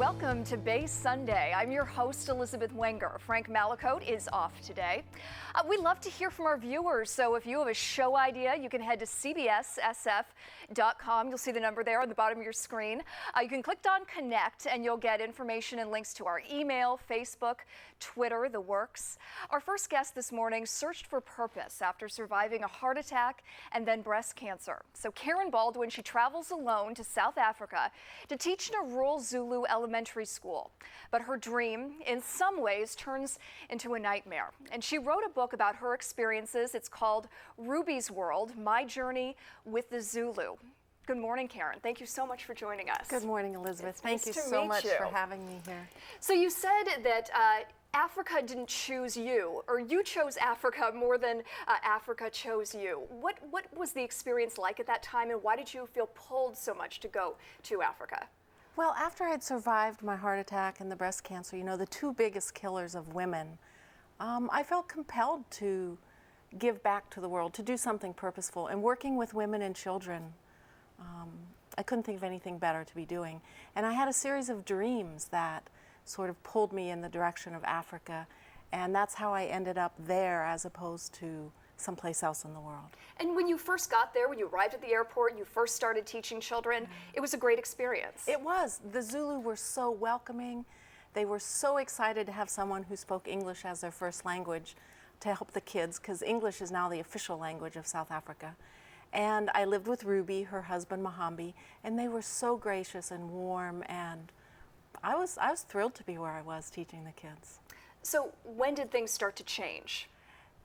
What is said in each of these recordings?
welcome to Bay Sunday. I'm your host, Elizabeth Wenger. Frank Malicote is off today. We love to hear from our viewers, so if you have a show idea, you can head to cbssf.com. You'll see the number there on the bottom of your screen. You can click on Connect, and you'll get information and links to our email, Facebook, Twitter, the works. Our first guest this morning searched for purpose after surviving a heart attack and then breast cancer. So Karen Baldwin, she travels alone to South Africa to teach in a rural Zulu elementary school. But her dream, in some ways, turns into a nightmare. And she wrote a book about her experiences. It's called Ruby's World, My Journey with the Zulu. Good morning, Karen. Thank you so much for joining us. Good morning, Elizabeth. Thank you so much for having me here. So you said that Africa didn't choose you, or you chose Africa more than Africa chose you. What was the experience like at that time, and why did you feel pulled so much to go to Africa? Well, after I'd survived my heart attack and the breast cancer, you know, the two biggest killers of women, I felt compelled to give back to the world, to do something purposeful. And working with women and children, I couldn't think of anything better to be doing. And I had a series of dreams that sort of pulled me in the direction of Africa. And that's how I ended up there as opposed to someplace else in the world. And when you first got there, when you arrived at the airport, you first started teaching children, it was a great experience. It was. The Zulu were so welcoming. They were so excited to have someone who spoke English as their first language to help the kids, because English is now the official language of South Africa. And I lived with Ruby, her husband Mahambi, and they were so gracious and warm, and I was thrilled to be where I was teaching the kids. So when did things start to change?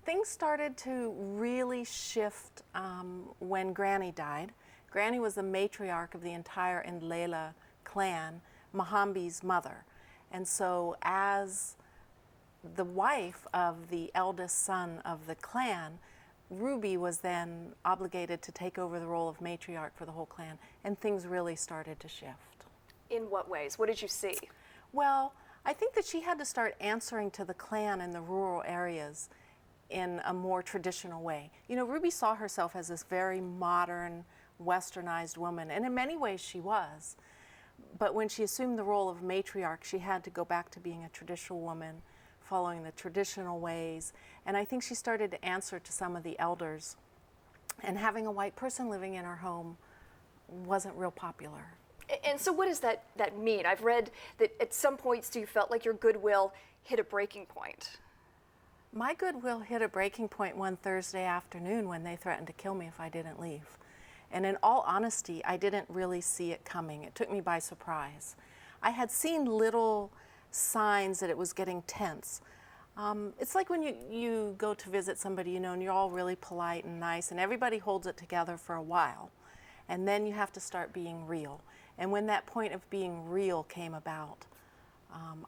Things started to really shift when Granny died. Granny was the matriarch of the entire Ndlela clan, Mahambi's mother. And so as the wife of the eldest son of the clan, Ruby was then obligated to take over the role of matriarch for the whole clan, and things really started to shift. In what ways? What did you see? Well, I think that she had to start answering to the clan in the rural areas in a more traditional way. You know, Ruby saw herself as this very modern, westernized woman, and in many ways she was. But when she assumed the role of matriarch, she had to go back to being a traditional woman, following the traditional ways. And I think she started to answer to some of the elders. And having a white person living in her home wasn't real popular. And so what does that mean? I've read that at some points you felt like your goodwill hit a breaking point. My goodwill hit a breaking point one Thursday afternoon when they threatened to kill me if I didn't leave. And in all honesty, I didn't really see it coming. It took me by surprise. I had seen little signs that it was getting tense. It's like when you go to visit somebody, you know, and you're all really polite and nice, and everybody holds it together for a while. And then you have to start being real. And when that point of being real came about,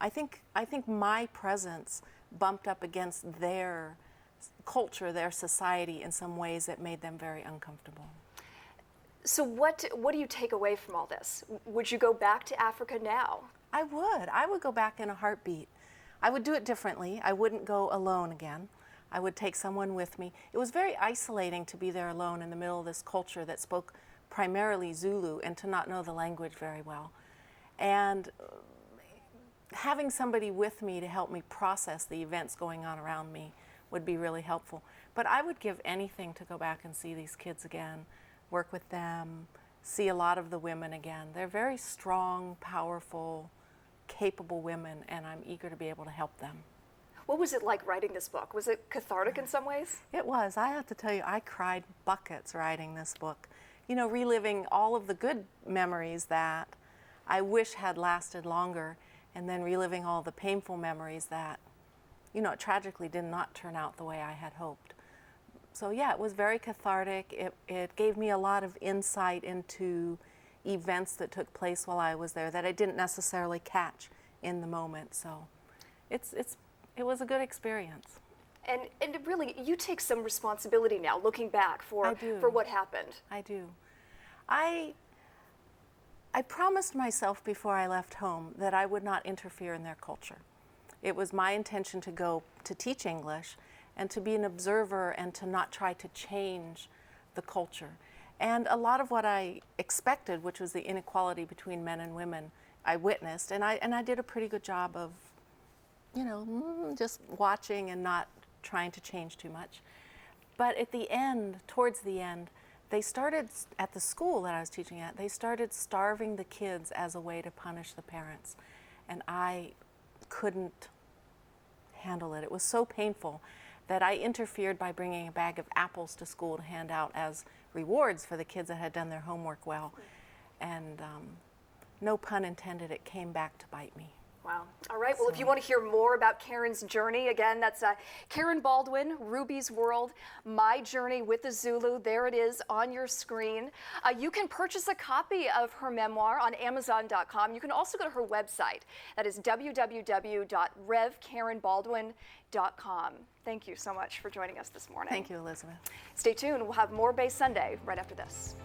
I think my presence bumped up against their culture, their society in some ways that made them very uncomfortable. So what do you take away from all this? Would you go back to Africa now? I would go back in a heartbeat. I would do it differently. I wouldn't go alone again. I would take someone with me. It was very isolating to be there alone in the middle of this culture that spoke primarily Zulu and to not know the language very well. And having somebody with me to help me process the events going on around me would be really helpful. But I would give anything to go back and see these kids again, work with them, see a lot of the women again. They're very strong, powerful, capable women, and I'm eager to be able to help them. What was it like writing this book? Was it cathartic in some ways? It was. I have to tell you, I cried buckets writing this book. You know, reliving all of the good memories that I wish had lasted longer, and then reliving all the painful memories that, you know, tragically did not turn out the way I had hoped. So yeah, it was very cathartic. It gave me a lot of insight into events that took place while I was there that I didn't necessarily catch in the moment. So it was a good experience. And really, you take some responsibility now, looking back for what happened. I do. I promised myself before I left home that I would not interfere in their culture. It was my intention to go to teach English and to be an observer and to not try to change the culture. And a lot of what I expected, which was the inequality between men and women, I witnessed, and I did a pretty good job of, you know, just watching and not trying to change too much. But at the end, towards the end, they started, at the school that I was teaching at, they started starving the kids as a way to punish the parents. And I couldn't handle it. It was so painful that I interfered by bringing a bag of apples to school to hand out as rewards for the kids that had done their homework well. And no pun intended, it came back to bite me. Wow. All right. Well, if you want to hear more about Karen's journey, again, that's Karen Baldwin, Ruby's World, My Journey with the Zulu. There it is on your screen. You can purchase a copy of her memoir on Amazon.com. You can also go to her website. That is www.revkarenbaldwin.com. Thank you so much for joining us this morning. Thank you, Elizabeth. Stay tuned. We'll have more Bay Sunday right after this.